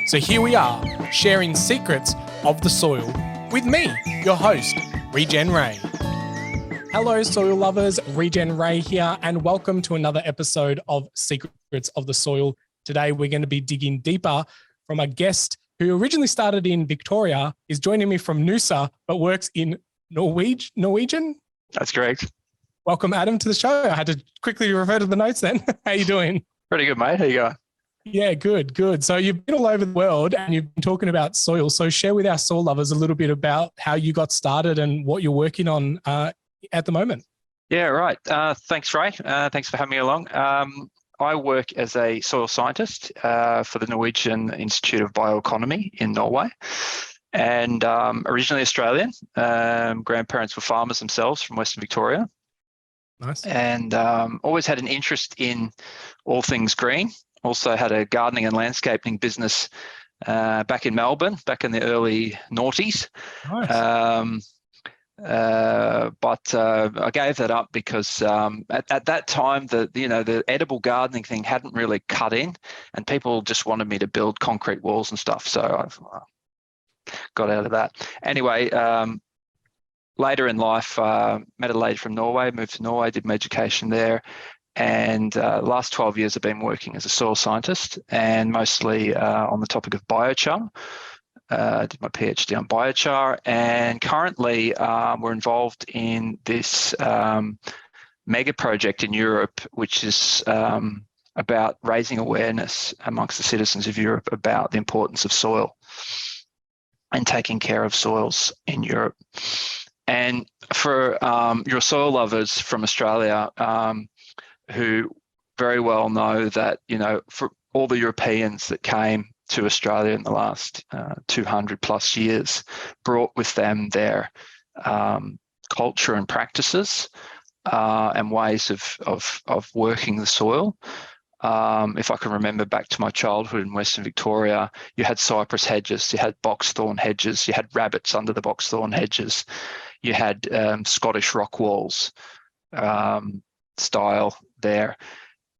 So here we are, sharing secrets of the soil with me, your host, Regen Ray. Hello, soil lovers, Regen Ray here, and welcome to another episode of Secrets of the Soil. Today, we're going to be digging deeper from a guest who originally started in Victoria, is joining me from Noosa, but works in Norwegian? That's correct. Welcome, Adam, to the show. I had to quickly refer to the notes then. How you doing? Pretty good, mate. How you going? Yeah, good. So you've been all over the world and you've been talking about soil. So share with our soil lovers a little bit about how you got started and what you're working on at the moment. Yeah, right. Thanks, Ray. Thanks for having me along. I work as a soil scientist for the Norwegian Institute of Bioeconomy in Norway, and originally Australian. Grandparents were farmers themselves from Western Victoria. Nice. And always had an interest in all things green. Also had a gardening and landscaping business back in Melbourne, back in the early noughties. Nice. But I gave that up because at that time, the edible gardening thing hadn't really cut in, and people just wanted me to build concrete walls and stuff. So I got out of that. Anyway, later in life, met a lady from Norway, moved to Norway, did my education there. And last 12 years I've been working as a soil scientist, and mostly on the topic of biochar. Did my PhD on biochar, and currently we're involved in this mega project in Europe, which is about raising awareness amongst the citizens of Europe about the importance of soil and taking care of soils in Europe. And for your soil lovers from Australia, who very well know that, for all the Europeans that came to Australia in the last 200 plus years, brought with them their culture and practices and ways of working the soil. If I can remember back to my childhood in Western Victoria, you had cypress hedges, you had boxthorn hedges, you had rabbits under the boxthorn hedges, you had Scottish rock walls style there.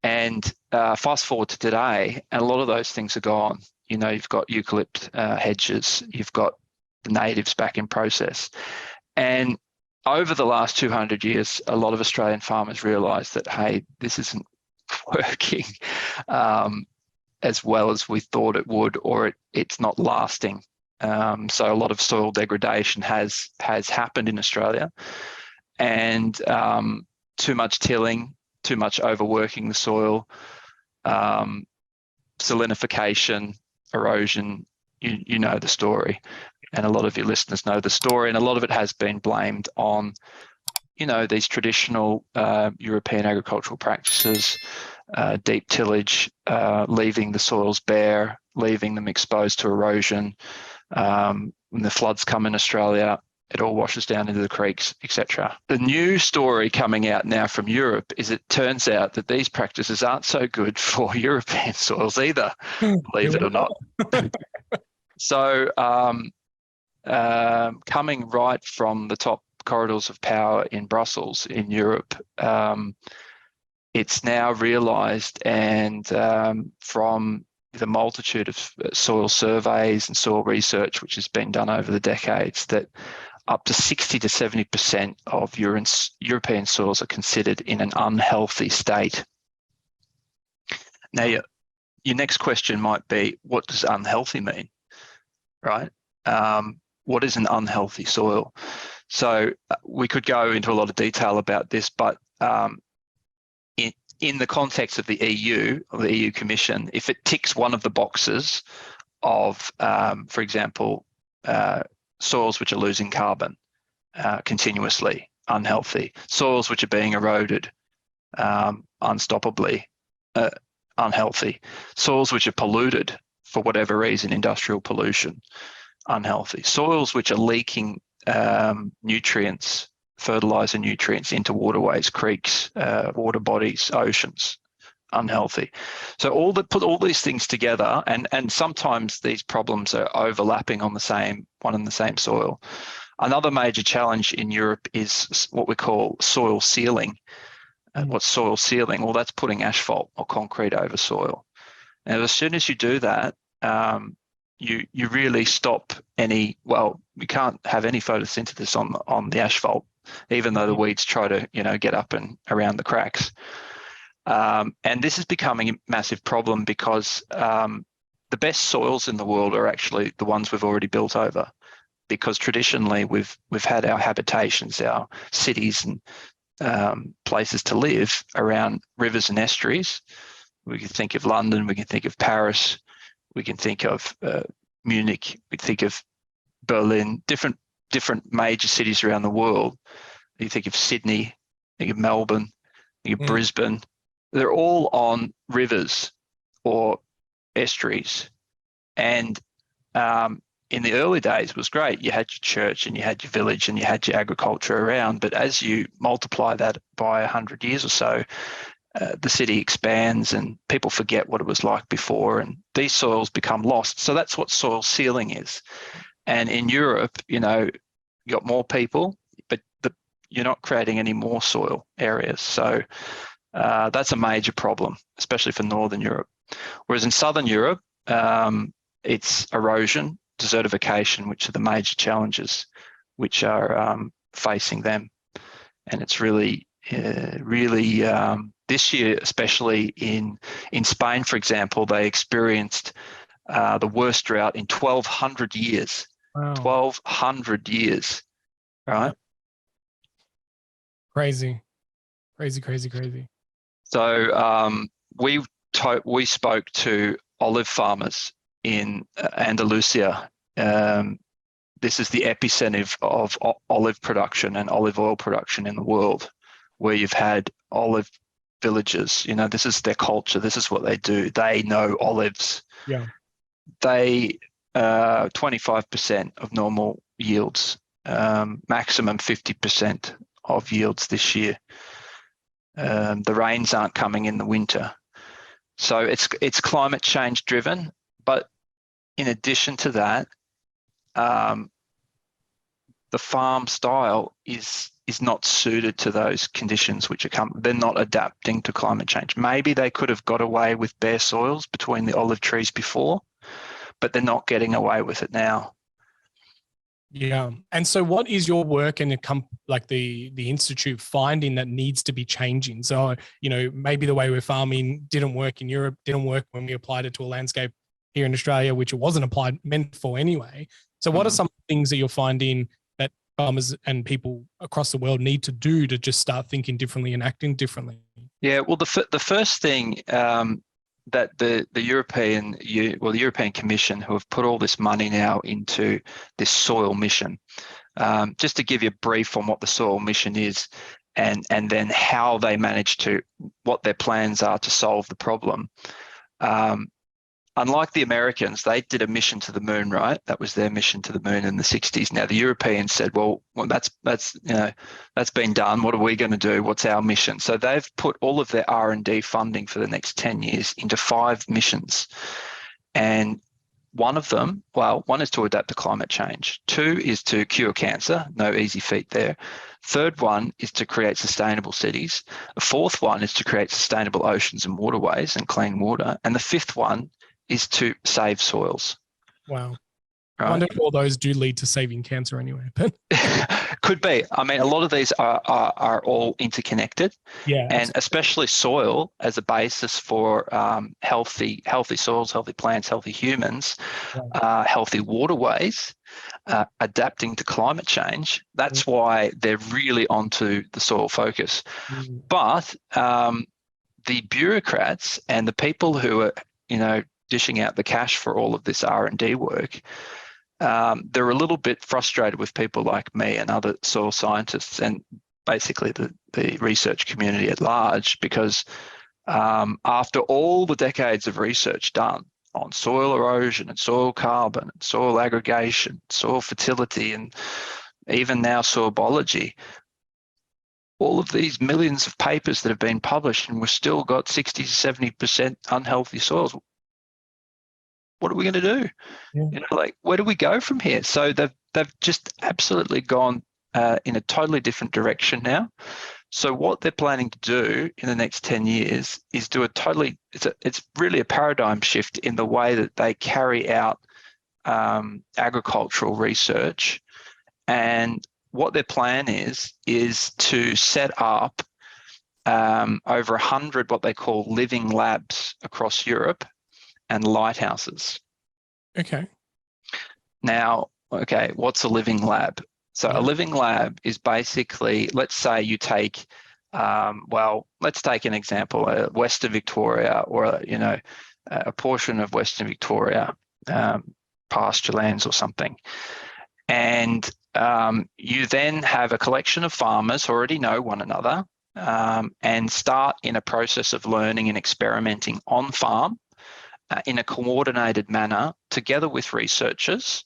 And fast forward to today, and a lot of those things are gone. You've got eucalypt hedges, you've got the natives back in process. And over the last 200 years, a lot of Australian farmers realised that, hey, this isn't working as well as we thought it would, or it's not lasting. So a lot of soil degradation has happened in Australia, and too much tilling, too much overworking the soil, salinification, erosion, you know the story. And a lot of your listeners know the story, and a lot of it has been blamed on, these traditional European agricultural practices, deep tillage, leaving the soils bare, leaving them exposed to erosion. When the floods come in Australia, it all washes down into the creeks, etc. The new story coming out now from Europe is it turns out that these practices aren't so good for European soils either, believe it or not. So coming right from the top corridors of power in Brussels, in Europe, it's now realised, and from the multitude of soil surveys and soil research which has been done over the decades, that up to 60 to 70% of European soils are considered in an unhealthy state. Now, your next question might be, what does unhealthy mean, right? What is an unhealthy soil? So we could go into a lot of detail about this, but in the context of the EU, or the EU Commission, if it ticks one of the boxes of, for example, soils which are losing carbon continuously, unhealthy, soils which are being eroded unstoppably, unhealthy, soils which are polluted for whatever reason, industrial pollution, unhealthy, soils which are leaking nutrients, fertilizer nutrients into waterways, creeks, water bodies, oceans, unhealthy. So put all these things together, and sometimes these problems are overlapping on one and the same soil. Another major challenge in Europe is what we call soil sealing. And what's soil sealing? Well, that's putting asphalt or concrete over soil. Now, as soon as you do that, you really stop any. Well, you can't have any photosynthesis on the asphalt, even though the weeds try to get up and around the cracks. And this is becoming a massive problem because the best soils in the world are actually the ones we've already built over, because traditionally we've had our habitations, our cities and places to live around rivers and estuaries. We can think of London, we can think of Paris, we can think of Munich, we think of Berlin, different major cities around the world. You think of Sydney, think of Melbourne, think of Brisbane. They're all on rivers or estuaries. And in the early days, it was great. You had your church and you had your village and you had your agriculture around. But as you multiply that by 100 years or so, the city expands and people forget what it was like before, and these soils become lost. So that's what soil sealing is. And in Europe, you got more people, but you're not creating any more soil areas. So that's a major problem, especially for Northern Europe. Whereas in Southern Europe, it's erosion, desertification, which are the major challenges which are facing them. And it's really this year, especially in Spain, for example, they experienced the worst drought in 1,200 years. Wow. 1,200 years, right? Crazy. So we spoke to olive farmers in Andalusia. This is the epicenter of olive production and olive oil production in the world, where you've had olive villages. This is their culture. This is what they do. They know olives. Yeah. They 25% of normal yields, maximum 50% of yields this year. The rains aren't coming in the winter. So it's climate change driven. But in addition to that, the farm style is not suited to those conditions which are they're not adapting to climate change. Maybe they could have got away with bare soils between the olive trees before, but they're not getting away with it now. Yeah. And so what is your work and the institute finding that needs to be changing? So, maybe the way we're farming didn't work in Europe, didn't work when we applied it to a landscape here in Australia, which it wasn't meant for anyway. So what are some things that you're finding that farmers and people across the world need to do to just start thinking differently and acting differently? Yeah, well, the first thing that the European Commission, who have put all this money now into this soil mission, just to give you a brief on what the soil mission is and then how they manage what their plans are to solve the problem. Unlike the Americans, they did a mission to the moon, right? That was their mission to the moon in the 60s. Now the Europeans said, well, that's been done. What are we going to do? What's our mission? So they've put all of their R&D funding for the next 10 years into 5 missions. And one is to adapt to climate change. 2 is to cure cancer. No easy feat there. 3rd one is to create sustainable cities. The 4th one is to create sustainable oceans and waterways and clean water. And the 5th one is to save soils. Wow. Right? I wonder if all those do lead to saving cancer anyway. Could be. I mean, a lot of these are all interconnected. Yeah. And especially soil as a basis for healthy soils, healthy plants, healthy humans, healthy waterways, adapting to climate change. That's why they're really onto the soil focus. But the bureaucrats and the people who are, dishing out the cash for all of this R&D work, they're a little bit frustrated with people like me and other soil scientists and basically the research community at large, because after all the decades of research done on soil erosion and soil carbon and soil aggregation, soil fertility, and even now soil biology, all of these millions of papers that have been published, and we've still got 60 to 70% unhealthy soils. What are we going to do? Yeah. Where do we go from here? So they've just absolutely gone in a totally different direction now. So what they're planning to do in the next 10 years is do it's really a paradigm shift in the way that they carry out agricultural research. And what their plan is to set up over 100 what they call living labs across Europe and lighthouses. Okay. Now, okay, what's a living lab? So a living lab is basically, let's say you take, let's take an example, Western Victoria, or a portion of Western Victoria, pasture lands or something. And you then have a collection of farmers who already know one another, and start in a process of learning and experimenting on farm in a coordinated manner, together with researchers,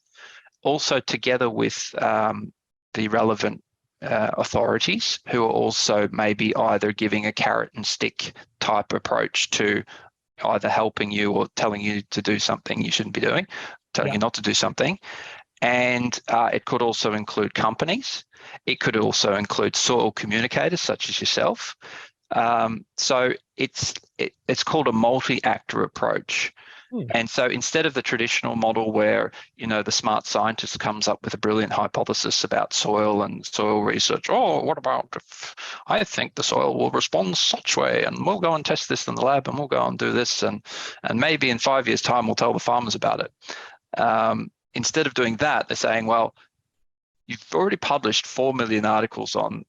also together with the relevant authorities, who are also maybe either giving a carrot and stick type approach to either helping you or telling you to do something you shouldn't be doing, telling you not to do something. And it could also include companies. It could also include soil communicators such as yourself. So it's called a multi-actor approach. And so instead of the traditional model where, the smart scientist comes up with a brilliant hypothesis about soil and soil research, what about if I think the soil will respond such way, and we'll go and test this in the lab, and we'll go and do this, and maybe in 5 years' time we'll tell the farmers about it. Instead of doing that, they're saying, well, you've already published 4 million articles on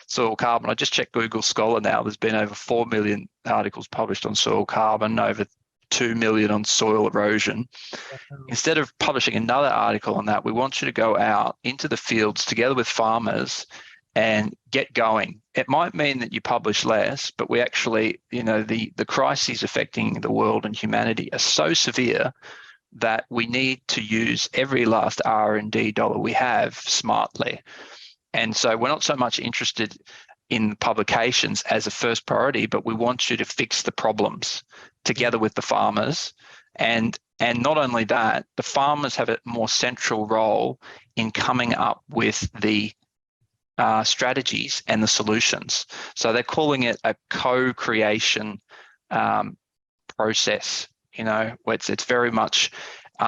soil carbon. I just checked Google Scholar now. There's been over 4 million articles published on soil carbon, over 2 million on soil erosion. Instead of publishing another article on that, we want you to go out into the fields together with farmers and get going. It might mean that you publish less, but we actually, the crises affecting the world and humanity are so severe that we need to use every last R&D dollar we have smartly. And so we're not so much interested in publications as a first priority, but we want you to fix the problems together with the farmers. And not only that, the farmers have a more central role in coming up with the strategies and the solutions. So they're calling it a co-creation process. Where it's very much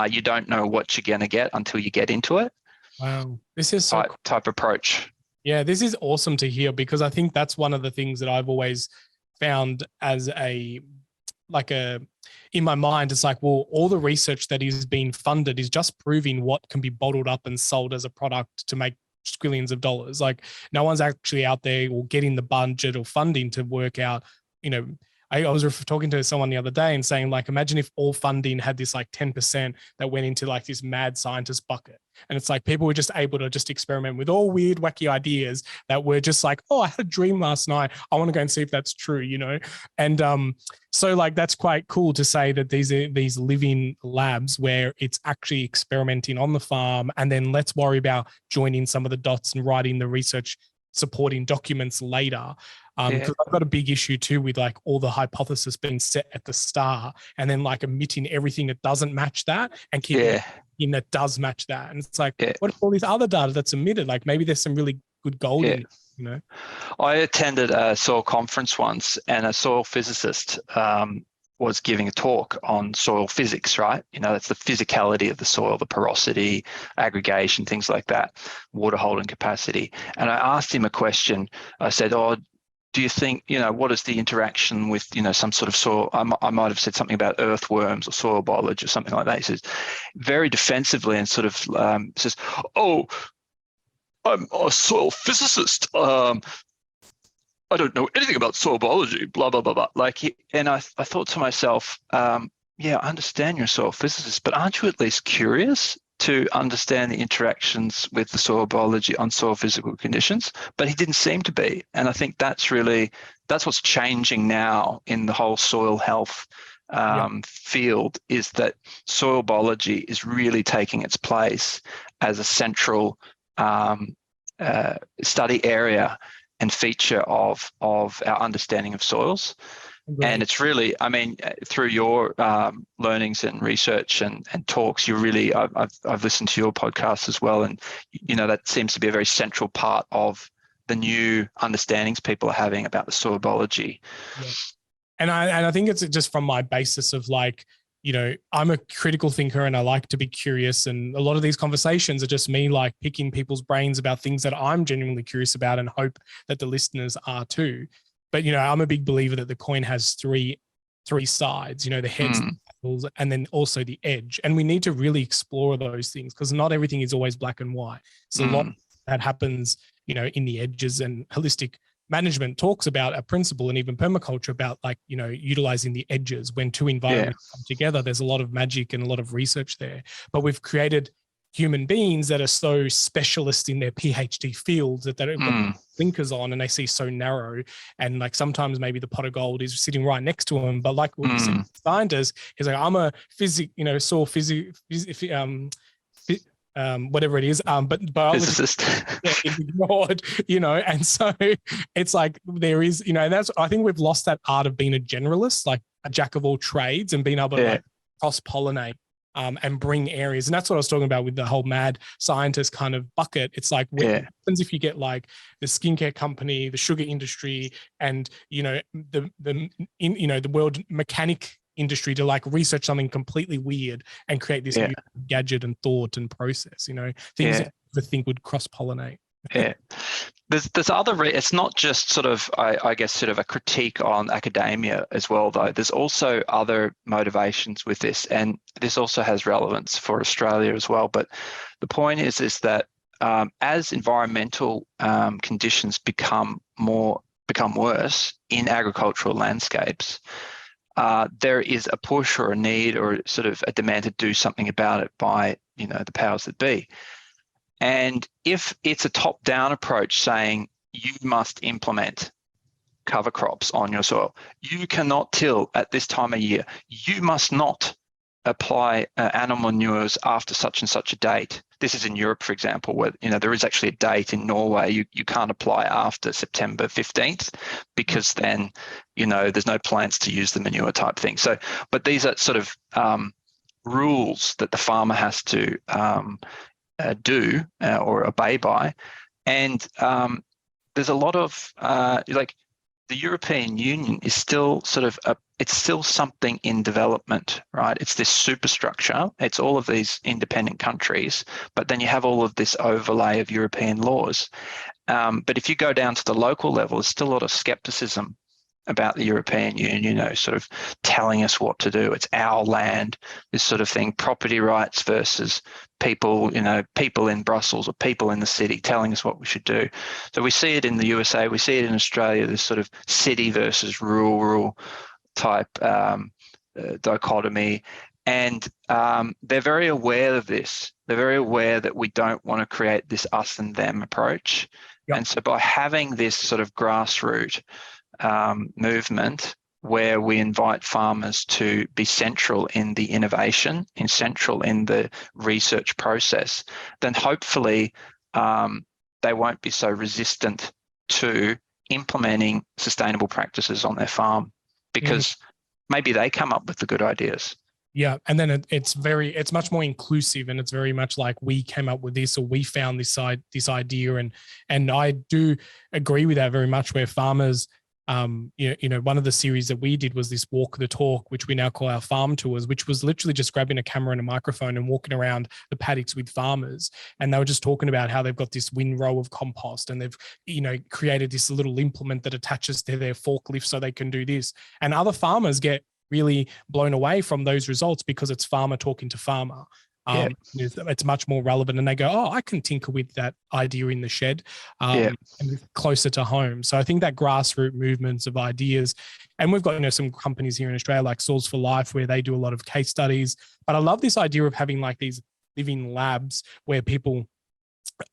you don't know what you're going to get until you get into it. Wow, this is type approach. Yeah, this is awesome to hear, because I think that's one of the things that I've always found as in my mind, it's like, well, all the research that is being funded is just proving what can be bottled up and sold as a product to make squillions of dollars. Like, no one's actually out there or getting the budget or funding to work out, I was talking to someone the other day and saying, like, imagine if all funding had this 10% that went into this mad scientist bucket. And it's like people were just able to just experiment with all weird, wacky ideas that were just like, oh, I had a dream last night. I want to go and see if that's true, And so that's quite cool to say that these are these living labs where it's actually experimenting on the farm. And then let's worry about joining some of the dots and writing the research supporting documents later. Because I've got a big issue too with all the hypothesis being set at the start and then omitting everything that doesn't match that and keeping in that does match that. And it's what if all this other data that's emitted? Maybe there's some really good gold in it, I attended a soil conference once, and a soil physicist was giving a talk on soil physics, right? That's the physicality of the soil, the porosity, aggregation, things like that, water holding capacity. And I asked him a question. I said, do you think, what is the interaction with, some sort of soil? I might have said something about earthworms or soil biology or something like that. He says, very defensively, and sort of says, oh, I'm a soil physicist. I don't know anything about soil biology, blah, blah, blah, blah. And I thought to myself, I understand you're a soil physicist, but aren't you at least curious to understand the interactions with the soil biology on soil physical conditions? But he didn't seem to be. And I think that's what's changing now in the whole soil health field, is that soil biology is really taking its place as a central study area and feature of our understanding of soils. Right. And it's really, through your learnings and research and talks, you really, I've listened to your podcast as well, and that seems to be a very central part of the new understandings people are having about the soil biology. Yeah. And I think it's just from my basis of I'm a critical thinker and I like to be curious. And a lot of these conversations are just me like picking people's brains about things that I'm genuinely curious about and hope that the listeners are too. But, I'm a big believer that the coin has three sides, the heads, and then also the edge. And we need to really explore those things because not everything is always black and white. So a lot that happens, in the edges, and holistic management talks about a principle, and even permaculture about utilizing the edges when two environments come together. There's a lot of magic and a lot of research there, but we've created human beings that are so specialist in their PhD fields that they don't got blinkers on and they see so narrow. And like sometimes maybe the pot of gold is sitting right next to them. But like what you said, scientist is like, I'm a whatever it is, but biology is ignored, and so it's like there is, and that's, I think we've lost that art of being a generalist, like a jack of all trades, and being able to like cross-pollinate and bring areas. And that's what I was talking about with the whole mad scientist kind of bucket. It's like what happens if you get like the skincare company, the sugar industry, and the world mechanic industry to like research something completely weird and create this new gadget and thought and process, things that I think would cross-pollinate. There's other, it's not just sort of, I guess, sort of a critique on academia as well, though. There's also other motivations with this, and this also has relevance for Australia as well. But the point is that as environmental conditions become worse in agricultural landscapes, there is a push or a need or sort of a demand to do something about it by, the powers that be. And if it's a top-down approach saying you must implement cover crops on your soil, you cannot till at this time of year, you must not apply animal manures after such and such a date. This is in Europe, for example, where there is actually a date in Norway. You can't apply after September 15th because then there's no plants to use the manure type thing. So, but these are sort of rules that the farmer has to do or obey by, and there's a lot of like the European Union is still sort of it's still something in development, right? It's this superstructure. It's all of these independent countries, but then you have all of this overlay of European laws. But if you go down to the local level, there's still a lot of skepticism about the European Union, sort of telling us what to do. It's our land, this sort of thing, property rights versus people, people in Brussels or people in the city telling us what we should do. So we see it in the USA, we see it in Australia, this sort of city versus rural type dichotomy. And they're very aware of this. They're very aware that we don't want to create this us and them approach. Yep. And so by having this sort of grassroots movement where we invite farmers to be central in the innovation and central in the research process, then hopefully they won't be so resistant to implementing sustainable practices on their farm because maybe they come up with the good ideas. Yeah, and then it's much more inclusive, and it's very much like we came up with this or we found this idea, and I do agree with that very much. Where farmers, one of the series that we did was this walk the talk, which we now call our farm tours, which was literally just grabbing a camera and a microphone and walking around the paddocks with farmers, and they were just talking about how they've got this windrow of compost, and they've created this little implement that attaches to their forklift so they can do this, and other farmers get really blown away from those results because it's farmer talking to farmer. It's much more relevant, and they go, oh, I can tinker with that idea in the shed, and closer to home. So I think that grassroots movements of ideas, and we've got some companies here in Australia like Soils for Life where they do a lot of case studies, but I love this idea of having like these living labs where people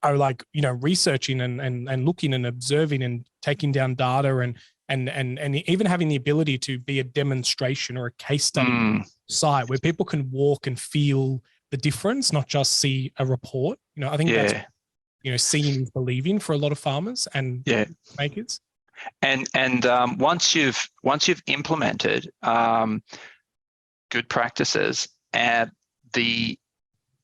are like researching and looking and observing and taking down data and even having the ability to be a demonstration or a case study site where people can walk and feel the difference, not just see a report. I think that's seeing is believing for a lot of farmers and makers. And once you've implemented good practices, and the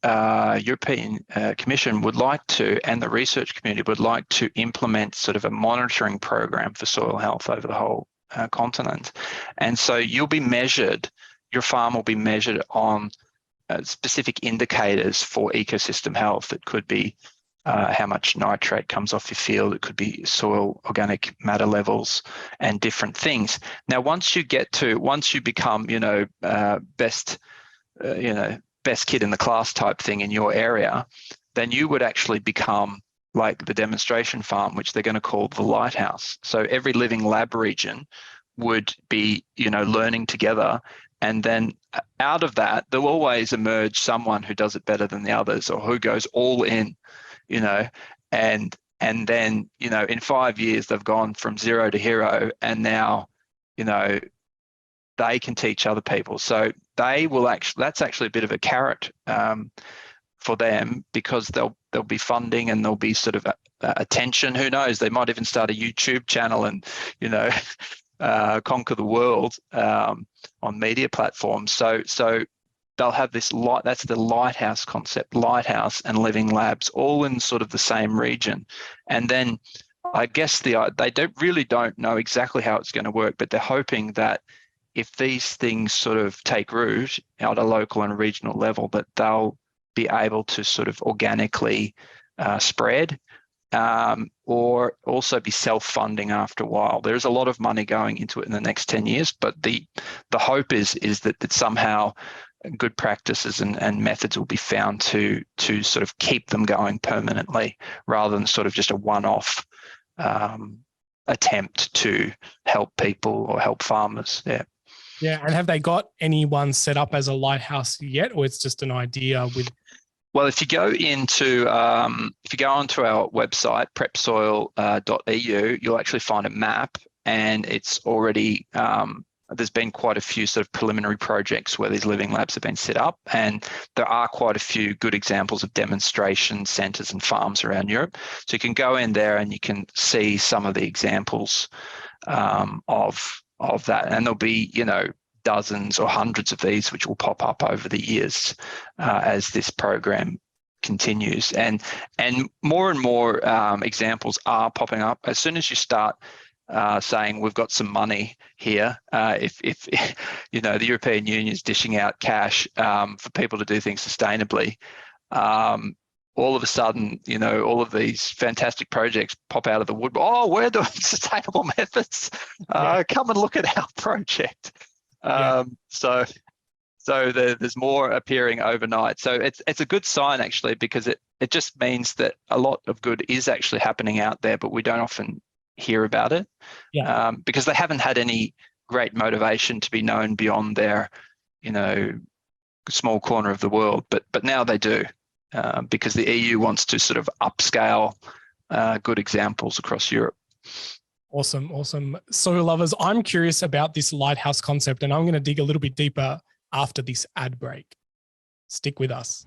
European Commission would like to, and the research community would like to implement sort of a monitoring program for soil health over the whole continent. And so you'll be measured your farm will be measured on specific indicators for ecosystem health. It could be how much nitrate comes off your field. It could be soil organic matter levels and different things. Now, once you become, best kid in the class type thing in your area, then you would actually become like the demonstration farm, which they're going to call the lighthouse. So every living lab region would be, learning together. And then out of that, there'll always emerge someone who does it better than the others, or who goes all in, and then, in 5 years, they've gone from zero to hero, and now, they can teach other people. So they will that's actually a bit of a carrot for them, because there'll be funding and there'll be sort of attention. Who knows? They might even start a YouTube channel and, conquer the world on media platforms. So they'll have this that's the lighthouse concept, lighthouse and living labs, all in sort of the same region. And then I guess they don't know exactly how it's going to work, but they're hoping that if these things sort of take root at a local and regional level, that they'll be able to sort of organically spread, or also be self-funding after a while. There's a lot of money going into it in the next 10 years, but the hope is that somehow good practices and methods will be found to sort of keep them going permanently, rather than sort of just a one-off attempt to help people or help farmers. Yeah. And have they got anyone set up as a lighthouse yet, or it's just an idea with? Well, if you go onto our website, prepsoil.eu, you'll actually find a map, and it's already there's been quite a few sort of preliminary projects where these living labs have been set up, and there are quite a few good examples of demonstration centres and farms around Europe. So you can go in there and you can see some of the examples of that, and there'll be dozens or hundreds of these which will pop up over the years as this program continues, and more and more examples are popping up. As soon as you start saying we've got some money here, if the European Union is dishing out cash for people to do things sustainably, all of a sudden, all of these fantastic projects pop out of the wood. Oh, we're doing sustainable methods. Come and look at our project. So there's more appearing overnight. So it's a good sign, actually, because it just means that a lot of good is actually happening out there, but we don't often hear about it, because they haven't had any great motivation to be known beyond their, small corner of the world. But now they do, because the EU wants to sort of upscale good examples across Europe. Awesome. Soil lovers, I'm curious about this lighthouse concept, and I'm going to dig a little bit deeper after this ad break. Stick with us.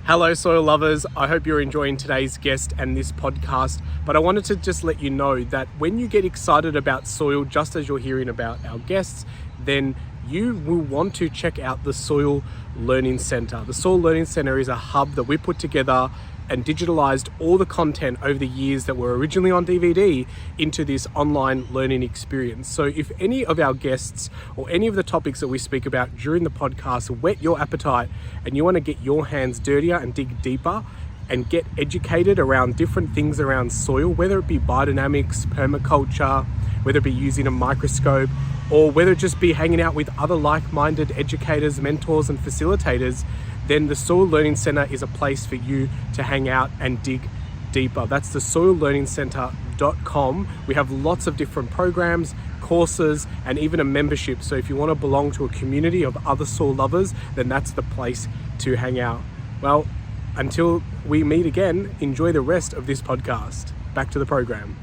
Hello, soil lovers. I hope you're enjoying today's guest and this podcast, but I wanted to just let you know that when you get excited about soil, just as you're hearing about our guests, then you will want to check out the Soil Learning Centre. The Soil Learning Centre is a hub that we put together and digitalized all the content over the years that were originally on DVD into this online learning experience. So if any of our guests or any of the topics that we speak about during the podcast whet your appetite, and you want to get your hands dirtier and dig deeper and get educated around different things around soil, whether it be biodynamics, permaculture, whether it be using a microscope, or whether it just be hanging out with other like-minded educators, mentors, and facilitators, then the Soil Learning Centre is a place for you to hang out and dig deeper. That's the soillearningcentre.com. We have lots of different programs, courses, and even a membership. So if you want to belong to a community of other soil lovers, then that's the place to hang out. Well, until we meet again, enjoy the rest of this podcast. Back to the program.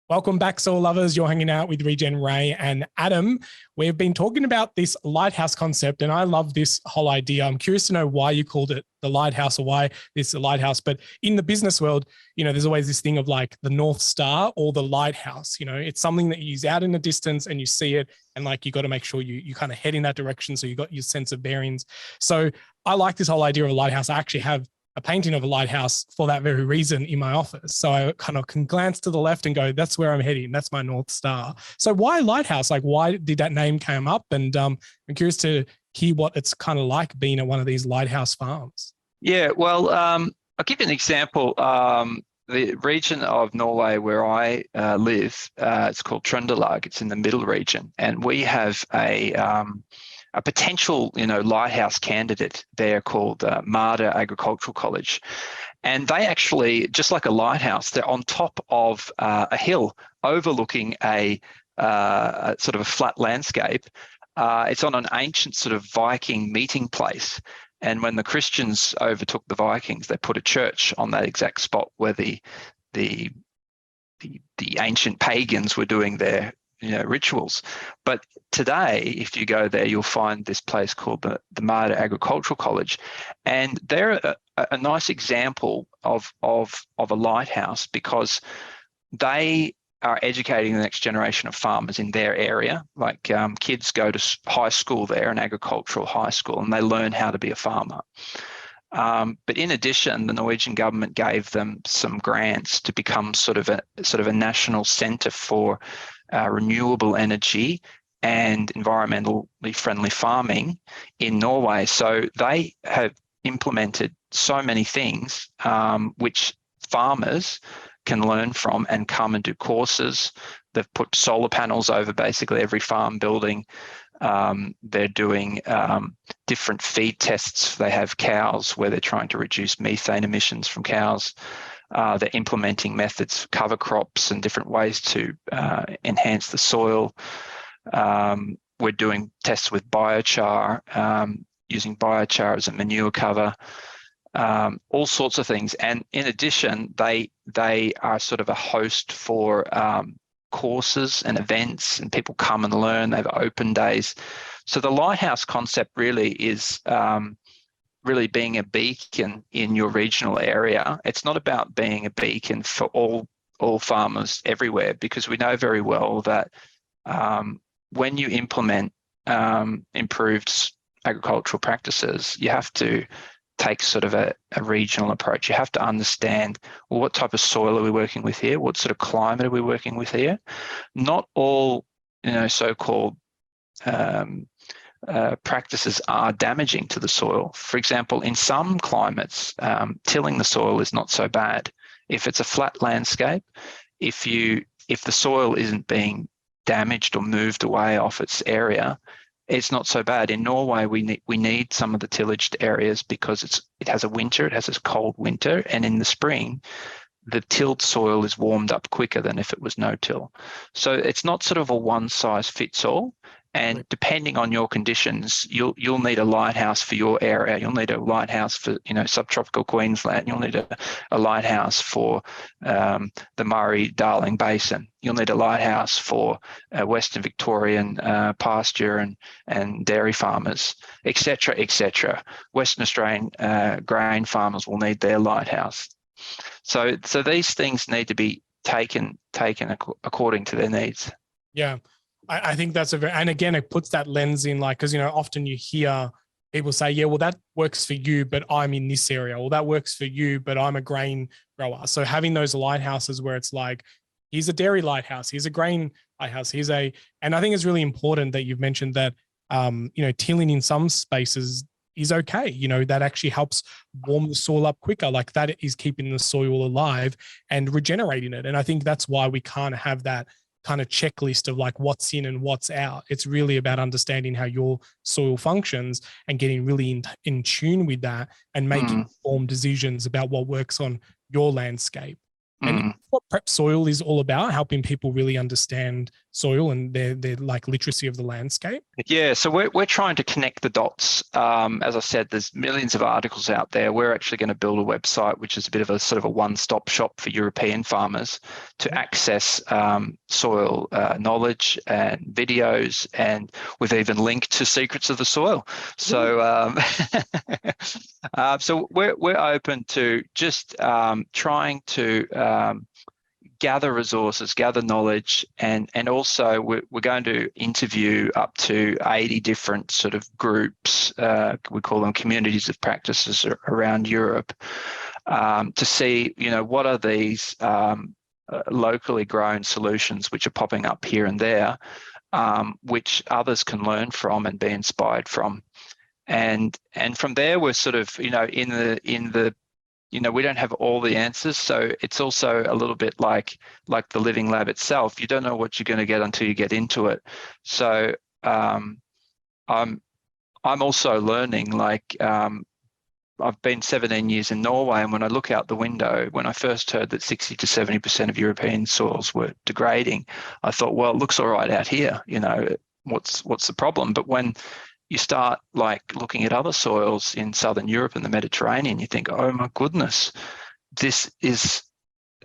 Welcome back, soil lovers. You're hanging out with Regen Ray and Adam. We've been talking about this lighthouse concept, and I love this whole idea. I'm curious to know why you called it the lighthouse, or why this is a lighthouse. But in the business world, there's always this thing of like the North Star or the lighthouse. It's something that you use out in the distance and you see it, and like you got to make sure you kind of head in that direction, so you got your sense of bearings. So I like this whole idea of a lighthouse. I actually have a painting of a lighthouse for that very reason in my office. So I kind of can glance to the left and go, that's where I'm heading. That's my North Star. So why lighthouse? Like, why did that name come up? And I'm curious to hear what it's kind of like being at one of these lighthouse farms. Yeah, well, I'll give you an example. The region of Norway where I live, it's called Trøndelag. It's in the middle region, and we have a potential, lighthouse candidate there called Marder Agricultural College. And they actually, just like a lighthouse, they're on top of a hill overlooking a sort of a flat landscape. It's on an ancient sort of Viking meeting place. And when the Christians overtook the Vikings, they put a church on that exact spot where the ancient pagans were doing their rituals. But today, if you go there, you'll find this place called the Marder Agricultural College, and they're a nice example of a lighthouse because they are educating the next generation of farmers in their area. Like kids go to high school there, an agricultural high school, and they learn how to be a farmer. But in addition, the Norwegian government gave them some grants to become sort of a national centre for renewable energy and environmentally friendly farming in Norway. So they have implemented so many things which farmers can learn from and come and do courses. They've put solar panels over basically every farm building. They're doing different feed tests. They have cows where they're trying to reduce methane emissions from cows. They're implementing methods for cover crops and different ways to enhance the soil. We're doing tests with biochar, using biochar as a manure cover, all sorts of things. And in addition, they are sort of a host for courses and events, and people come and learn. They have open days. So the lighthouse concept really is really being a beacon in your regional area. It's not about being a beacon for all farmers everywhere, because we know very well that when you implement improved agricultural practices, you have to take sort of a regional approach. You have to understand, well, what type of soil are we working with here? What sort of climate are we working with here? Not all, so-called practices are damaging to the soil. For example, in some climates, tilling the soil is not so bad. If it's a flat landscape, if the soil isn't being damaged or moved away off its area, it's not so bad. In Norway, we need some of the tillaged areas because it has a cold winter, and in the spring, the tilled soil is warmed up quicker than if it was no till. So it's not sort of a one size fits all. And depending on your conditions, you'll need a lighthouse for your area. You'll need a lighthouse for subtropical Queensland. You'll need a lighthouse for the Murray-Darling Basin. You'll need a lighthouse for Western Victorian pasture and dairy farmers, etc., etc. Western Australian grain farmers will need their lighthouse. So these things need to be taken according to their needs. Yeah. I think that's and again, it puts that lens in, like, because, often you hear people say, yeah, well, that works for you, but I'm in this area, or that works for you, but I'm a grain grower. So having those lighthouses where it's like, here's a dairy lighthouse, here's a grain lighthouse, and I think it's really important that you've mentioned that, tilling in some spaces is okay. That actually helps warm the soil up quicker. Like, that is keeping the soil alive and regenerating it. And I think that's why we can't have that kind of checklist of like what's in and what's out. It's really about understanding how your soil functions and getting really in tune with that and making informed decisions about what works on your landscape. And what Prep Soil is all about, helping people really understand soil and their like literacy of the landscape. Yeah, so we're trying to connect the dots. As I said, there's millions of articles out there. We're actually going to build a website which is a bit of a sort of a one-stop shop for European farmers to access soil knowledge and videos, and we've even linked to Secrets of the Soil. So so we're open to just trying to gather resources, gather knowledge, and also we're going to interview up to 80 different sort of groups. We call them communities of practices around Europe, to see, what are these locally grown solutions which are popping up here and there, which others can learn from and be inspired from. And from there, we're sort of, in the we don't have all the answers. So it's also a little bit like the living lab itself. You don't know what you're going to get until you get into it. So I'm also learning, I've been 17 years in Norway, and when I look out the window, when I first heard that 60 to 70% of European soils were degrading, I thought, well, it looks all right out here. What's the problem? But when you start looking at other soils in Southern Europe and the Mediterranean, you think, oh my goodness, this is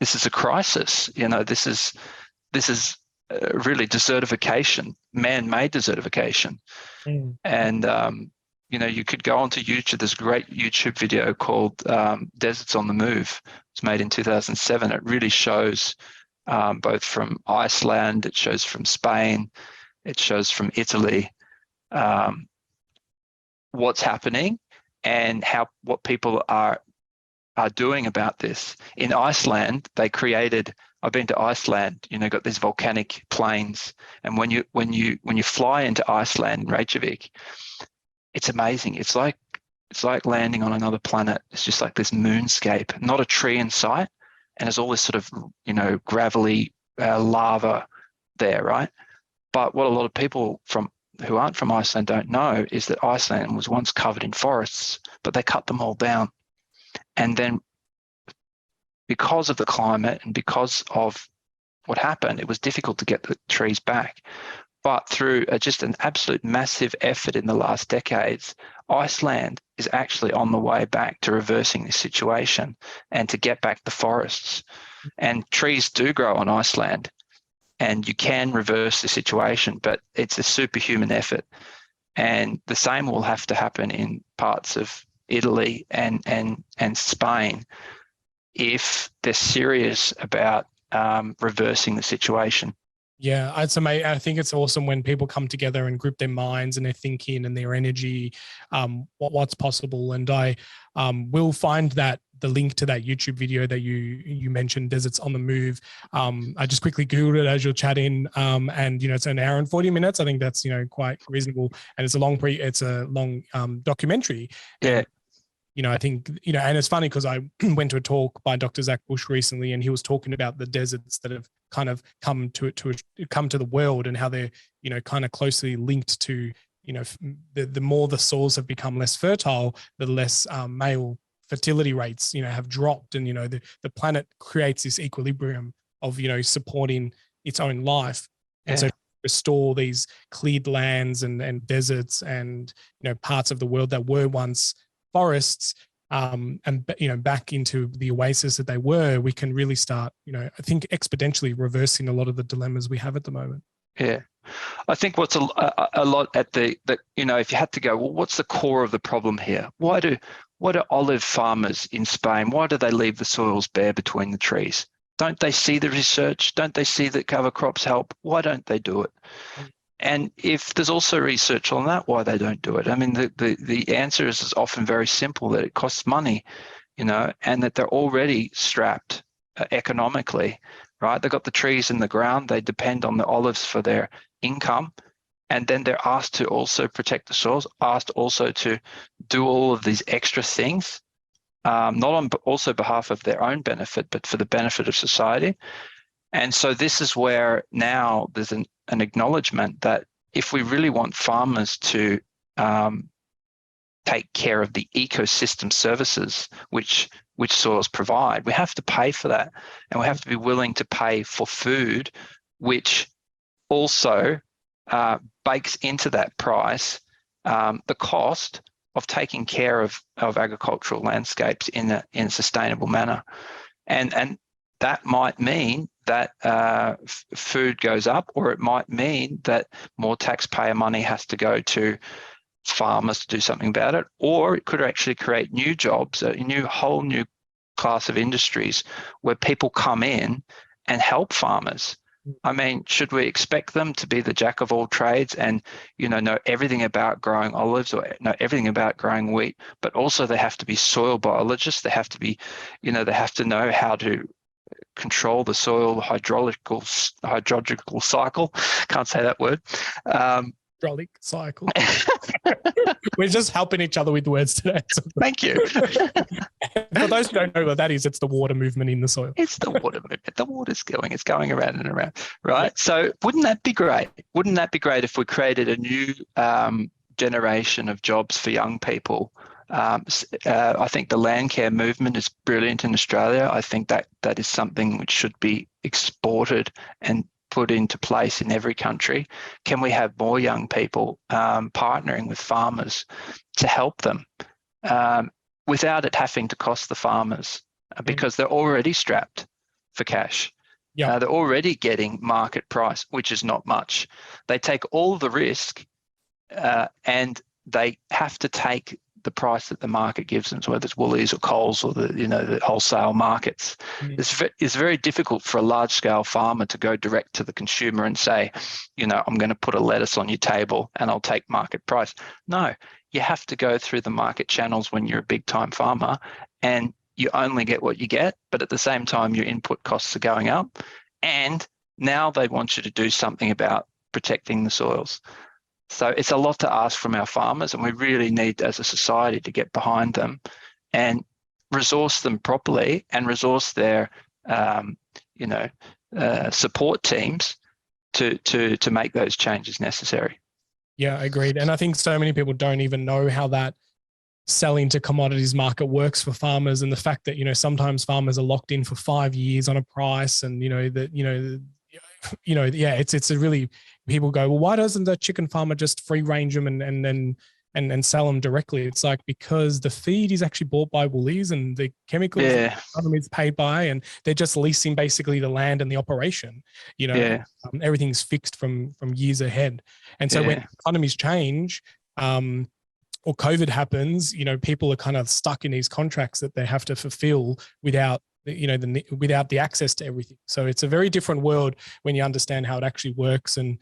a crisis. This is really desertification, man-made desertification. Mm. And you could go onto YouTube. There's a great YouTube video called Deserts on the Move. It's made in 2007. It really shows both from Iceland, it shows from Spain, it shows from Italy, what's happening and what people are doing about this. In Iceland, they created, I've been to Iceland, got these volcanic plains, and when you fly into Iceland, Reykjavik, it's amazing. It's like landing on another planet. It's just like this moonscape, not a tree in sight, and there's all this sort of gravelly lava there, right? But what a lot of people who aren't from Iceland don't know is that Iceland was once covered in forests, but they cut them all down. And then because of the climate and because of what happened, it was difficult to get the trees back. But through just an absolute massive effort in the last decades, Iceland is actually on the way back to reversing this situation and to get back the forests. And trees do grow on Iceland, and you can reverse the situation, but it's a superhuman effort. And the same will have to happen in parts of Italy and Spain if they're serious about reversing the situation. Yeah, I think it's awesome when people come together and group their minds and their thinking and their energy, what's possible. And I will find the link to that YouTube video that you mentioned, Deserts on the Move. I just quickly Googled it as you're chatting, and it's an hour and 40 minutes. I think that's quite reasonable, and it's a long documentary. Yeah. And, I think, and it's funny because I went to a talk by Dr. Zach Bush recently, and he was talking about the deserts that have kind of come to the world and how they're, kind of closely linked to, the more the soils have become less fertile, the less male fertility rates, have dropped. And, the planet creates this equilibrium of, supporting its own life. And so restore these cleared lands and deserts and, parts of the world that were once forests, and back into the oasis that they were, we can really start, I think, exponentially reversing a lot of the dilemmas we have at the moment. Yeah, I think what's a lot at if you had to go, well, what's the core of the problem here? What do olive farmers in Spain, why do they leave the soils bare between the trees? Don't they see the research? Don't they see that cover crops help? Why don't they do it? And if there's also research on that, why they don't do it? I mean, the answer is often very simple, that it costs money, and that they're already strapped economically, right? They've got the trees in the ground. They depend on the olives for their income. And then they're asked to also protect the soils, asked also to do all of these extra things, not on also behalf of their own benefit, but for the benefit of society. And so this is where now there's an acknowledgement that if we really want farmers to take care of the ecosystem services which soils provide, we have to pay for that, and we have to be willing to pay for food, which also bakes into that price the cost of taking care of agricultural landscapes in a sustainable manner, and that might mean that food goes up, or it might mean that more taxpayer money has to go to farmers to do something about it, or it could actually create new jobs, a whole new class of industries where people come in and help farmers. I mean, should we expect them to be the jack of all trades and, know everything about growing olives or know everything about growing wheat, but also they have to be soil biologists. They have to be, they have to know how to control the soil hydrological cycle. Can't say that word. Hydraulic cycle. We're just helping each other with words today. Thank you. For those who don't know what that is, it's the water movement in the soil. It's the water movement. The water's going. It's going around and around, right? Yeah. So wouldn't that be great? Wouldn't that be great if we created a new generation of jobs for young people? I think the land care movement is brilliant in Australia. I think that is something which should be exported and put into place in every country. Can we have more young people partnering with farmers to help them without it having to cost the farmers because they're already strapped for cash. Yeah, they're already getting market price, which is not much. They take all the risk and they have to take the price that the market gives them, so whether it's Woolies or Coles or the wholesale markets. It's very difficult for a large scale farmer to go direct to the consumer and say, I'm going to put a lettuce on your table and I'll take market price. No, you have to go through the market channels when you're a big time farmer, and you only get what you get, but at the same time your input costs are going up, and now they want you to do something about protecting the soils. So it's a lot to ask from our farmers, and we really need as a society to get behind them and resource them properly and resource their, support teams to make those changes necessary. Yeah, agreed. And I think so many people don't even know how that selling to commodities market works for farmers, and the fact that, sometimes farmers are locked in for 5 years on a price, and, it's a really, people go, well, why doesn't the chicken farmer just free range them and sell them directly? It's like, because the feed is actually bought by Woolies and the chemicals is paid by, and they're just leasing basically the land and the operation. Everything's fixed from years ahead. And so when economies change, or COVID happens, people are kind of stuck in these contracts that they have to fulfill without the access to everything. So it's a very different world when you understand how it actually works. And,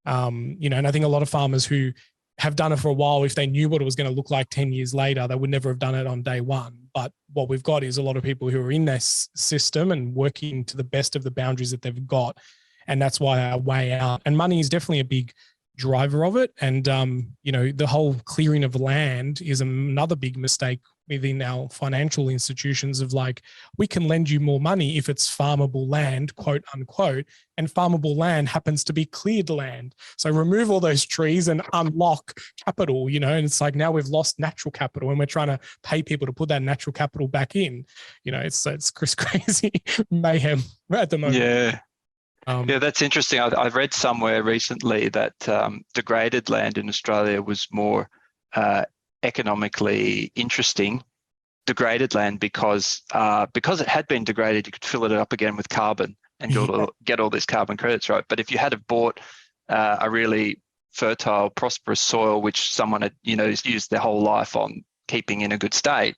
and I think a lot of farmers who have done it for a while, if they knew what it was going to look like 10 years later, they would never have done it on day one. But what we've got is a lot of people who are in this system and working to the best of the boundaries that they've got. And that's why our way out. And money is definitely a big driver of it. And, the whole clearing of land is another big mistake within our financial institutions of like, we can lend you more money if it's farmable land, quote unquote, and farmable land happens to be cleared land. So remove all those trees and unlock capital, and it's like, now we've lost natural capital and we're trying to pay people to put that natural capital back in. It's crazy mayhem at the moment. Yeah. That's interesting. I've read somewhere recently that degraded land in Australia was more economically interesting, degraded land, because it had been degraded, you could fill it up again with carbon and get all these carbon credits, right? But if you had have bought a really fertile, prosperous soil, which someone had, used their whole life on keeping in a good state,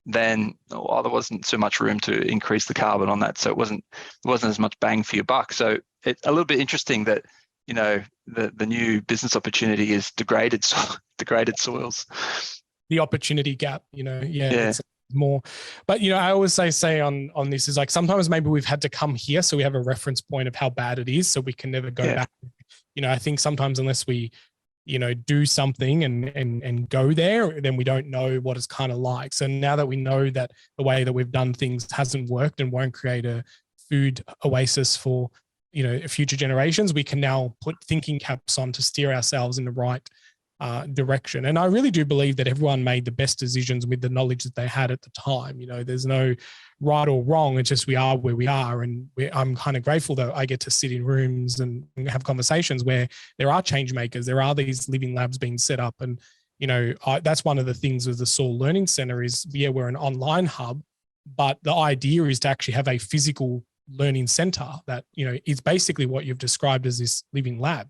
then there wasn't so much room to increase the carbon on that. So it wasn't as much bang for your buck. So it's a little bit interesting that, the new business opportunity is degraded soils. The opportunity gap, it's more. But, I always say on this is like, sometimes maybe we've had to come here so we have a reference point of how bad it is, so we can never go back. I think sometimes unless we do something and go there, then we don't know what it's kind of like. So now that we know that the way that we've done things hasn't worked and won't create a food oasis for, future generations, we can now put thinking caps on to steer ourselves in the right direction. And I really do believe that everyone made the best decisions with the knowledge that they had at the time. There's no right or wrong. It's just we are where we are. And I'm kind of grateful that I get to sit in rooms and have conversations where there are change makers. There are these living labs being set up. And, that's one of the things with the Soil Learning Center is, we're an online hub, but the idea is to actually have a physical learning center that, is basically what you've described as this living lab.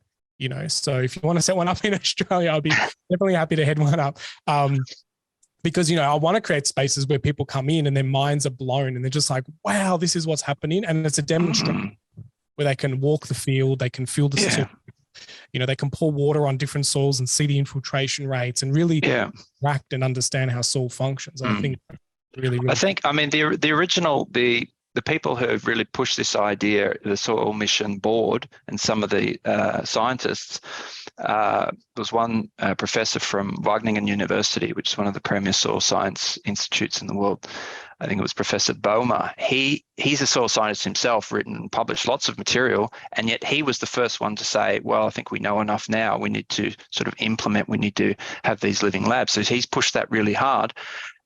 So if you want to set one up in Australia, I'll be definitely happy to head one up. because, I want to create spaces where people come in and their minds are blown and they're just like, wow, this is what's happening. And it's a demonstration where they can walk the field, they can feel the soil, they can pour water on different soils and see the infiltration rates and really interact and understand how soil functions. I think really I mean, the original, the people who have really pushed this idea, the Soil Mission Board and some of the scientists, was one professor from Wageningen University, which is one of the premier soil science institutes in the world. I think it was Professor Boehmer. He's a soil scientist himself, written and published lots of material, and yet he was the first one to say, well, I think we know enough now. We need to sort of implement, we need to have these living labs. So he's pushed that really hard.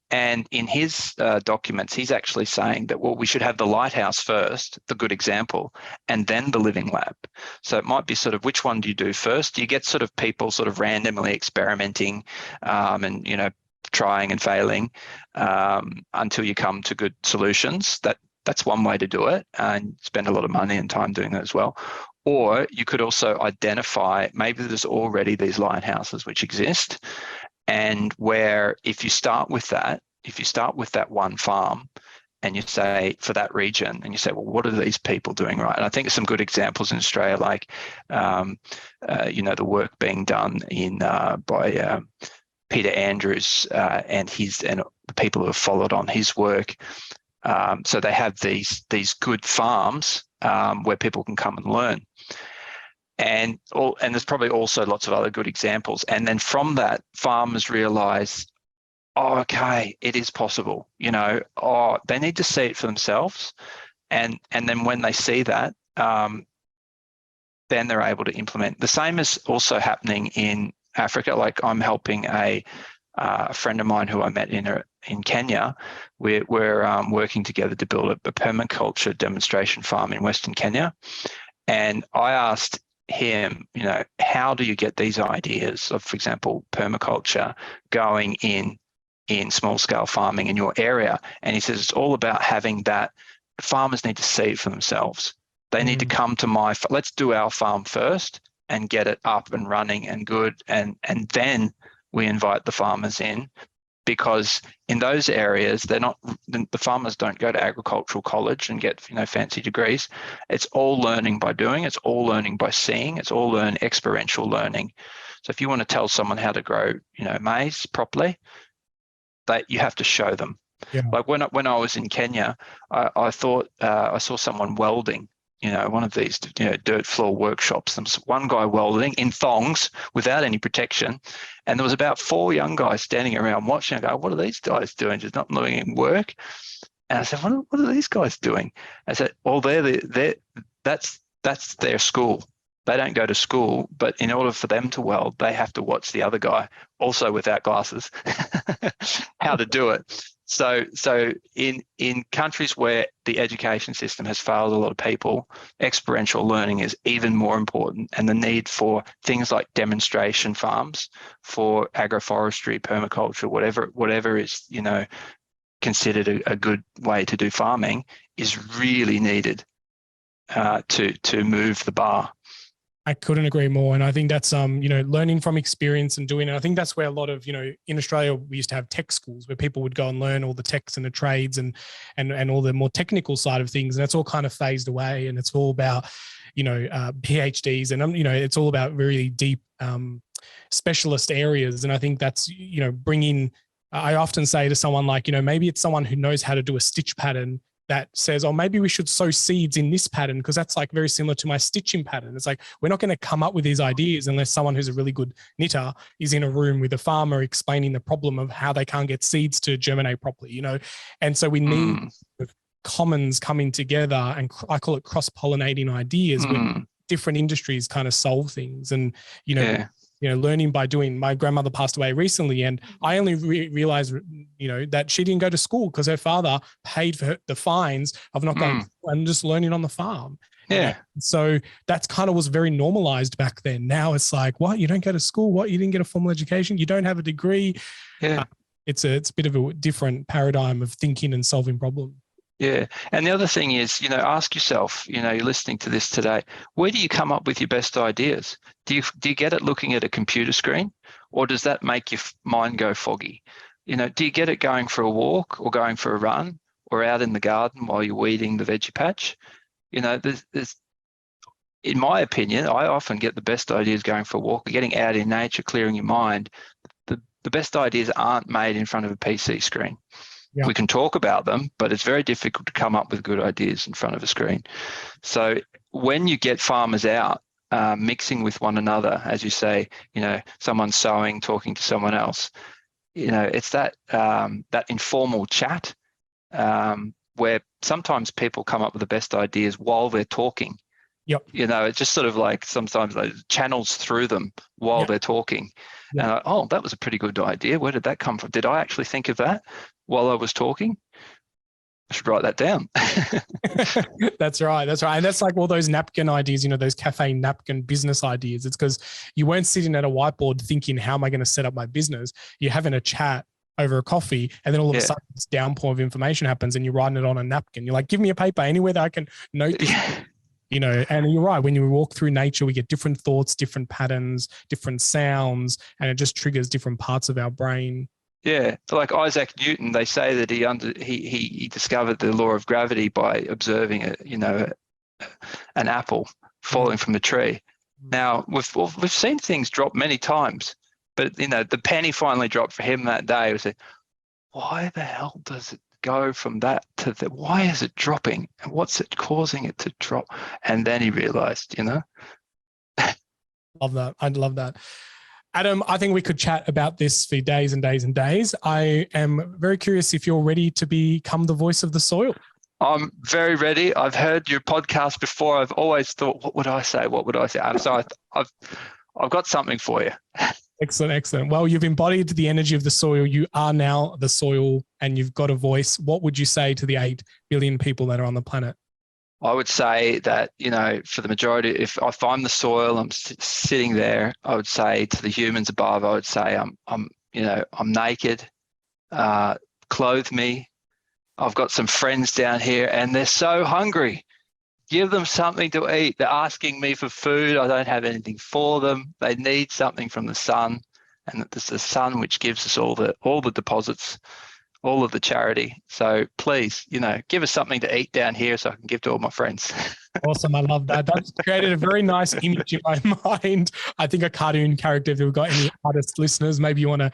And in his documents, he's actually saying that, well, we should have the lighthouse first, the good example, and then the living lab. So it might be sort of, which one do you do first? You get sort of people sort of randomly experimenting and, trying and failing until you come to good solutions. That's one way to do it, and spend a lot of money and time doing that as well. Or you could also identify, maybe there's already these lighthouses which exist, and where if you start with that one farm and you say for that region, and you say, well, what are these people doing right? And I think there's some good examples in Australia, like, the work being done by Peter Andrews and the people who have followed on his work. So they have these good farms where people can come and learn. And there's probably also lots of other good examples. And then from that, farmers realize, oh, okay, it is possible. They need to see it for themselves. And then when they see that, then they're able to implement. The same is also happening in Africa. Like, I'm helping a friend of mine who I met in Kenya. We're working together to build a permaculture demonstration farm in Western Kenya. And I asked him, how do you get these ideas of, for example, permaculture going in small scale farming in your area? And he says it's all about having that. Farmers need to see it for themselves. They need to come to let's do our farm first and get it up and running and good, and then we invite the farmers in, because in those areas the farmers don't go to agricultural college and get fancy degrees. It's all learning by doing. It's all learning by seeing. It's all experiential learning. So if you want to tell someone how to grow maize properly, that you have to show them. Like when I was in Kenya, I thought I saw someone welding, one of these dirt floor workshops. There was one guy welding in thongs without any protection, and there was about 4 young guys standing around watching. I go, what are these guys doing? Just not doing any work. And I said, what are these guys doing? I said, well, that's their school. They don't go to school, but in order for them to weld, they have to watch the other guy, also without glasses, how to do it. So in countries where the education system has failed a lot of people, experiential learning is even more important, and the need for things like demonstration farms for agroforestry, permaculture, whatever is considered a good way to do farming is really needed to move the bar. I couldn't agree more. And I think that's, learning from experience and doing it. I think that's where a lot of, in Australia, we used to have tech schools where people would go and learn all the techs and the trades and all the more technical side of things. And it's all kind of phased away, and it's all about, PhDs and, it's all about really deep specialist areas. And I think that's, bringing, I often say to someone like, maybe it's someone who knows how to do a stitch pattern that says, oh, maybe we should sow seeds in this pattern because that's like very similar to my stitching pattern. It's like, we're not going to come up with these ideas unless someone who's a really good knitter is in a room with a farmer explaining the problem of how they can't get seeds to germinate properly, And so we need commons coming together, and I call it cross-pollinating ideas where different industries kind of solve things. And, learning by doing. My grandmother passed away recently, and I only realized, that she didn't go to school because her father paid for the fines of not going to school and just learning on the farm. Yeah. So that's kind of was very normalized back then. Now it's like, what? You don't go to school? What? You didn't get a formal education? You don't have a degree? Yeah. It's a bit of a different paradigm of thinking and solving problems. Yeah. And the other thing is, ask yourself, you're listening to this today, where do you come up with your best ideas? Do you get it looking at a computer screen, or does that make your mind go foggy? Do you get it going for a walk or going for a run or out in the garden while you're weeding the veggie patch? There's in my opinion, I often get the best ideas going for a walk, getting out in nature, clearing your mind. The best ideas aren't made in front of a PC screen. Yeah. We can talk about them, but it's very difficult to come up with good ideas in front of a screen. So when you get farmers out mixing with one another, as you say, someone sowing, talking to someone else, it's that informal chat where sometimes people come up with the best ideas while they're talking. Yep. It's just sort of like sometimes like channels through them while they're talking. Yep. And that was a pretty good idea. Where did that come from? Did I actually think of that while I was talking? I should write that down. That's right. And that's like all those napkin ideas, those cafe napkin business ideas. It's because you weren't sitting at a whiteboard thinking, how am I going to set up my business? You're having a chat over a coffee, and then all of a sudden this downpour of information happens and you're writing it on a napkin. You're like, give me a paper anywhere that I can note this. And you're right. When you walk through nature, we get different thoughts, different patterns, different sounds, and it just triggers different parts of our brain. Yeah, like Isaac Newton, they say that he discovered the law of gravity by observing an apple falling from a tree. Now we've seen things drop many times, but the penny finally dropped for him that day. It was why the hell does it go from that to why is it dropping and what's it causing it to drop? And then he realized, Love that. I'd love that. Adam, I think we could chat about this for days and days and days. I am very curious if you're ready to become the voice of the soil. I'm very ready. I've heard your podcast before. I've always thought, what would I say? So I've got something for you. Excellent. Well, you've embodied the energy of the soil. You are now the soil and you've got a voice. What would you say to the 8 billion people that are on the planet? I would say that, for the majority, if I'm the soil, I'm sitting there, I would say to the humans above, I would say I'm naked, clothe me. I've got some friends down here and they're so hungry. Give them something to eat. They're asking me for food. I don't have anything for them. They need something from the sun, and it's the sun which gives us all the deposits, all of the charity. So please, give us something to eat down here so I can give to all my friends. Awesome. I love that. That's created a very nice image in my mind. I think a cartoon character, if we've got any artist listeners, maybe you want to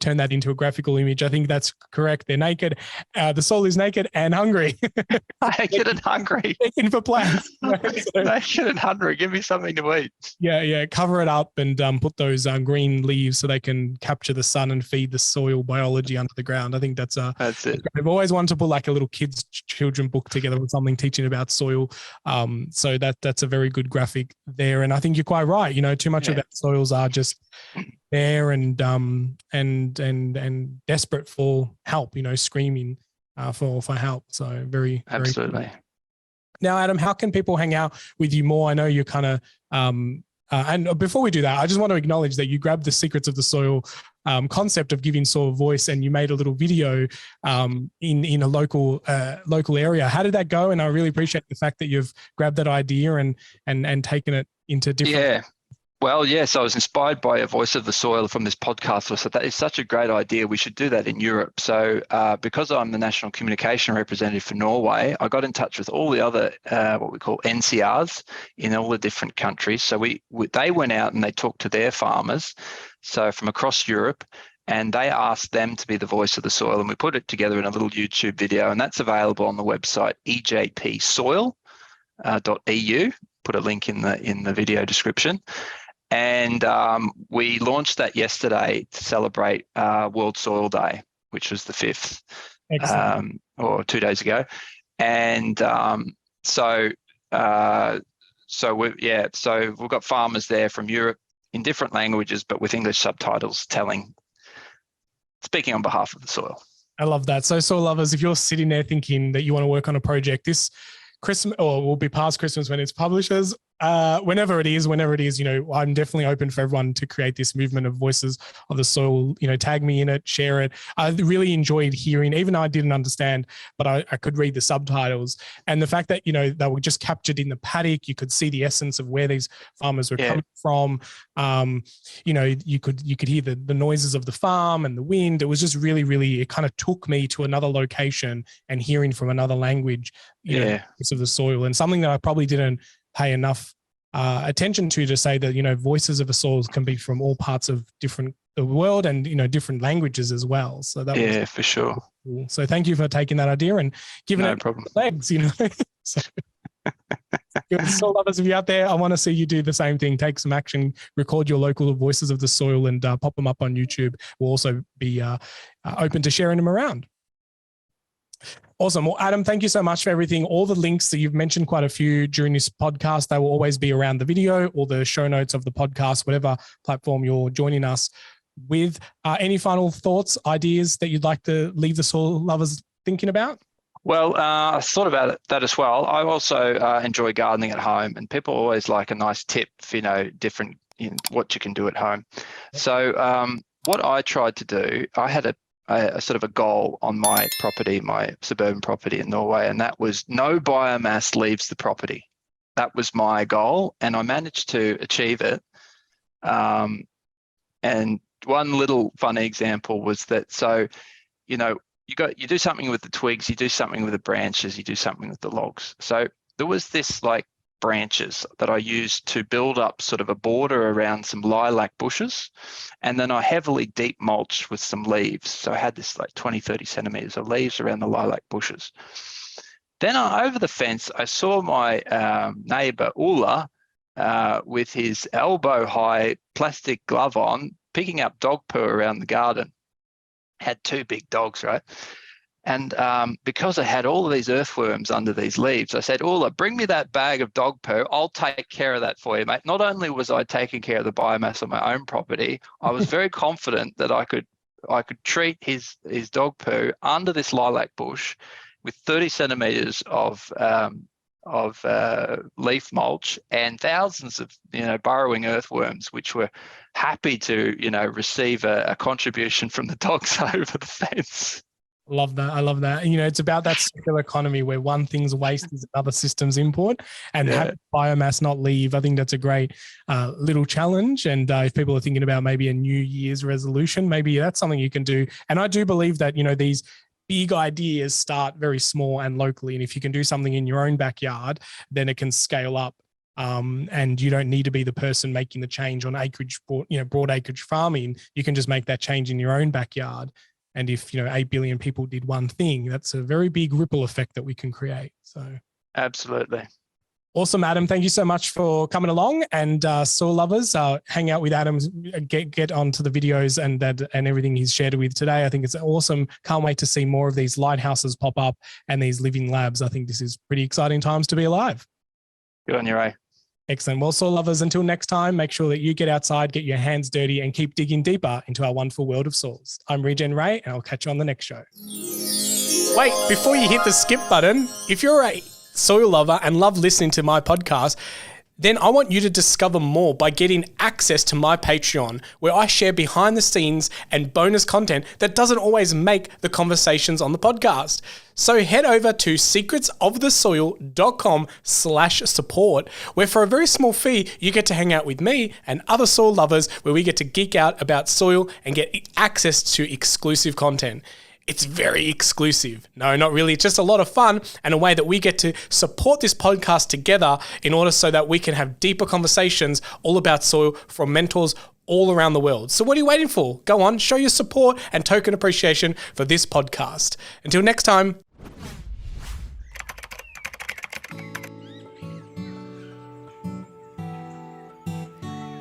turn that into a graphical image. I think that's correct. They're naked. The soul is naked and hungry. Naked and hungry. Looking for plants. Naked and hungry. Give me something to eat. Yeah. Cover it up and put those green leaves so they can capture the sun and feed the soil biology under the ground. I think that's it. I've always wanted to put like a little children book together with something teaching about soil. So that's a very good graphic there. And I think you're quite right. Too much of our soils are just there and desperate for help, screaming for help. So very absolutely. Very now, Adam, how can people hang out with you more? I know you're kind of and before we do that, I just want to acknowledge that you grabbed the Secrets of the Soil concept of giving soil voice, and you made a little video in a local area. How did that go? And I really appreciate the fact that you've grabbed that idea and taken it into different. Yeah. Well, yes, I was inspired by a voice of the soil from this podcast. I said, that is such a great idea. We should do that in Europe. So because I'm the national communication representative for Norway, I got in touch with all the other, what we call NCRs in all the different countries. So they went out and they talked to their farmers, so from across Europe, and they asked them to be the voice of the soil. And we put it together in a little YouTube video, and that's available on the website ejpsoil.eu. Put a link in the video description. And we launched that yesterday to celebrate World Soil Day, which was the 5th, or 2 days ago. And so we've got farmers there from Europe in different languages, but with English subtitles speaking on behalf of the soil. I love that. So soil lovers, if you're sitting there thinking that you want to work on a project this Christmas, or will be past Christmas when it's publishes, whenever it is, I'm definitely open for everyone to create this movement of voices of the soil. Tag me in it, share it. I really enjoyed hearing, even though I didn't understand, but I could read the subtitles, and the fact that they were just captured in the paddock. You could see the essence of where these farmers were coming from. You could hear the noises of the farm and the wind. It was just really, really. It kind of took me to another location and hearing from another language. Of the soil, and something that I probably didn't pay enough attention to say that voices of the soils can be from all parts of the world and different languages as well. So that was for sure. Cool. So thank you for taking that idea and giving it problem. legs. So, soil lovers, if you're out there, I want to see you do the same thing. Take some action, record your local voices of the soil, and pop them up on YouTube. We'll also be open to sharing them around. Awesome. Well, Adam, thank you so much for everything. All the links that you've mentioned, quite a few during this podcast, they will always be around the video or the show notes of the podcast, whatever platform you're joining us with. Any final thoughts, ideas that you'd like to leave the soil lovers thinking about? Well, I thought about that as well. I also enjoy gardening at home, and people always like a nice tip, different what you can do at home. So what I tried to do, I had a sort of a goal on my property, my suburban property in Norway, and that was no biomass leaves the property. That was my goal, and I managed to achieve it. And one little funny example was that, so, you do something with the twigs, you do something with the branches, you do something with the logs. So there was this branches that I used to build up sort of a border around some lilac bushes, and then I heavily deep mulched with some leaves. So I had this 20, 30 centimeters of leaves around the lilac bushes. Then over the fence, I saw my neighbor Ulla with his elbow high plastic glove on, picking up dog poo around the garden. Had two big dogs, right? And because I had all of these earthworms under these leaves, I said, Ulla, bring me that bag of dog poo. I'll take care of that for you, mate. Not only was I taking care of the biomass on my own property, I was very confident that I could treat his dog poo under this lilac bush with 30 centimeters of leaf mulch and thousands of burrowing earthworms, which were happy to receive a contribution from the dogs over the fence. Love that. I love that. It's about that circular economy where one thing's waste is another system's import, and have biomass not leave. I think that's a great little challenge. And if people are thinking about maybe a New Year's resolution, maybe that's something you can do. And I do believe that, these big ideas start very small and locally. And if you can do something in your own backyard, then it can scale up. And you don't need to be the person making the change on acreage, broad acreage farming. You can just make that change in your own backyard. And if 8 billion people did one thing, that's a very big ripple effect that we can create. So absolutely. Awesome, Adam. Thank you so much for coming along. And soil lovers, hang out with Adam, get onto the videos and everything he's shared with today. I think it's awesome. Can't wait to see more of these lighthouses pop up and these living labs. I think this is pretty exciting times to be alive. Good on you, Ray. Excellent. Well, soil lovers, until next time, make sure that you get outside, get your hands dirty, and keep digging deeper into our wonderful world of soils. I'm Regen Ray, and I'll catch you on the next show. Wait, before you hit the skip button, if you're a soil lover and love listening to my podcast, then I want you to discover more by getting access to my Patreon, where I share behind the scenes and bonus content that doesn't always make the conversations on the podcast. So head over to secretsofthesoil.com/support, where for a very small fee, you get to hang out with me and other soil lovers, where we get to geek out about soil and get access to exclusive content. It's very exclusive. No, not really. It's just a lot of fun and a way that we get to support this podcast together in order so that we can have deeper conversations all about soil from mentors all around the world. So what are you waiting for? Go on, show your support and token appreciation for this podcast. Until next time.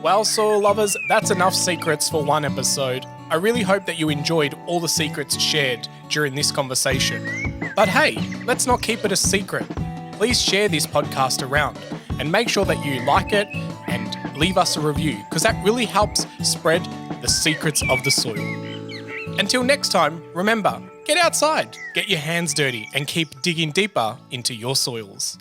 Well, soil lovers, that's enough secrets for one episode. I really hope that you enjoyed all the secrets shared during this conversation. But hey, let's not keep it a secret. Please share this podcast around and make sure that you like it and leave us a review, because that really helps spread the secrets of the soil. Until next time, remember, get outside, get your hands dirty, and keep digging deeper into your soils.